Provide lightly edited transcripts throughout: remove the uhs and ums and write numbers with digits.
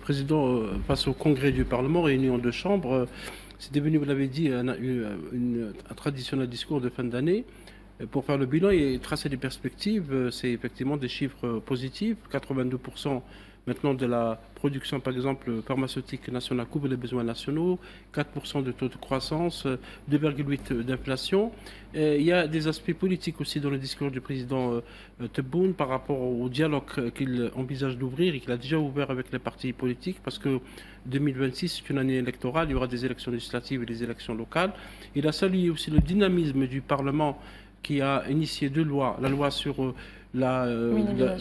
président, face au congrès du Parlement, réunion de chambres, c'est devenu, vous l'avez dit, un traditionnel discours de fin d'année. Pour faire le bilan et tracer des perspectives, c'est effectivement des chiffres positifs. 82% maintenant de la production, par exemple, pharmaceutique nationale couvre les besoins nationaux, 4% de taux de croissance, 2,8% d'inflation. Il y a des aspects politiques aussi dans le discours du président Tebboune par rapport au dialogue qu'il envisage d'ouvrir et qu'il a déjà ouvert avec les partis politiques parce que 2026, c'est une année électorale, il y aura des élections législatives et des élections locales. Il a salué aussi le dynamisme du Parlement qui a initié deux lois, la loi sur la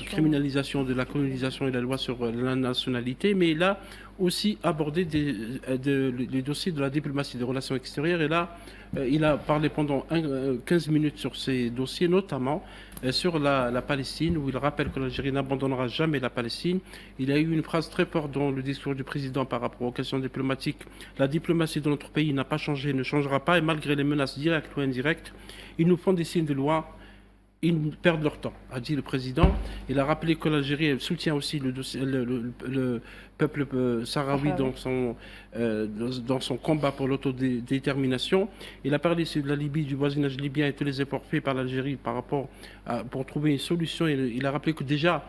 criminalisation de la colonisation et la loi sur la nationalité, mais il a aussi abordé les dossiers de la diplomatie des relations extérieures. Et là, il a parlé pendant 15 minutes sur ces dossiers, notamment sur la Palestine, où il rappelle que l'Algérie n'abandonnera jamais la Palestine. Il a eu une phrase très forte dans le discours du président par rapport aux questions diplomatiques. La diplomatie de notre pays n'a pas changé, ne changera pas, et malgré les menaces directes ou indirectes, ils nous font des signes de loi. Ils perdent leur temps, a dit le président. Il a rappelé que l'Algérie soutient aussi le peuple sahraoui dans son combat pour l'autodétermination. Il a parlé de la Libye, du voisinage libyen et tous les efforts faits par l'Algérie pour trouver une solution. Il a rappelé que déjà,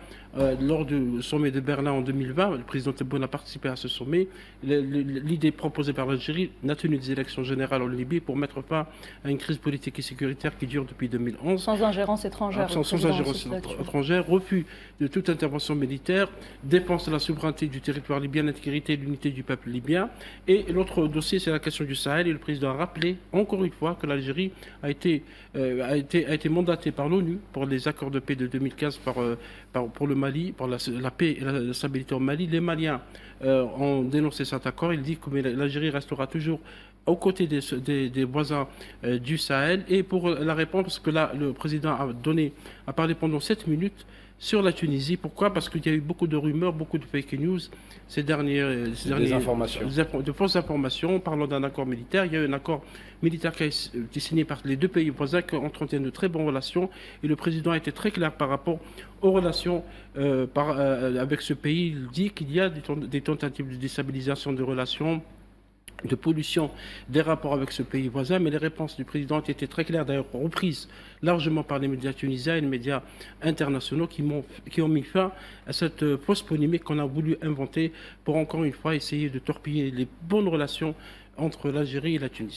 lors du sommet de Berlin en 2020, le président Tebboune a participé à ce sommet. L'idée proposée par l'Algérie, la tenue des élections générales en Libye pour mettre fin à une crise politique et sécuritaire qui dure depuis 2011. Sans ingérence étrangère. Sans ingérence étrangère, refus de toute intervention militaire, défense de la souveraineté du territoire libyen, l'intégrité et l'unité du peuple libyen. Et l'autre dossier, c'est la question du Sahel. Et le président a rappelé, encore une fois, que l'Algérie a été mandatée par l'ONU pour les accords de paix de 2015 pour le Mali, pour la paix et la stabilité au Mali. Les Maliens ont dénoncé cet accord. Il dit que l'Algérie restera toujours aux côtés des voisins du Sahel. Et pour la réponse, parce que là, le président a parlé pendant 7 minutes sur la Tunisie. Pourquoi? Parce qu'il y a eu beaucoup de rumeurs, beaucoup de fake news de fausses informations parlant d'un accord militaire. Il y a eu un accord militaire qui a été signé par les deux pays voisins qui entretiennent de très bonnes relations. Et le président a été très clair par rapport aux relations avec ce pays. Il dit qu'il y a des tentatives de déstabilisation de relations, de pollution des rapports avec ce pays voisin, mais les réponses du président ont été très claires, d'ailleurs reprises largement par les médias tunisiens et les médias internationaux qui ont mis fin à cette fausse polémique qu'on a voulu inventer pour encore une fois essayer de torpiller les bonnes relations entre l'Algérie et la Tunisie.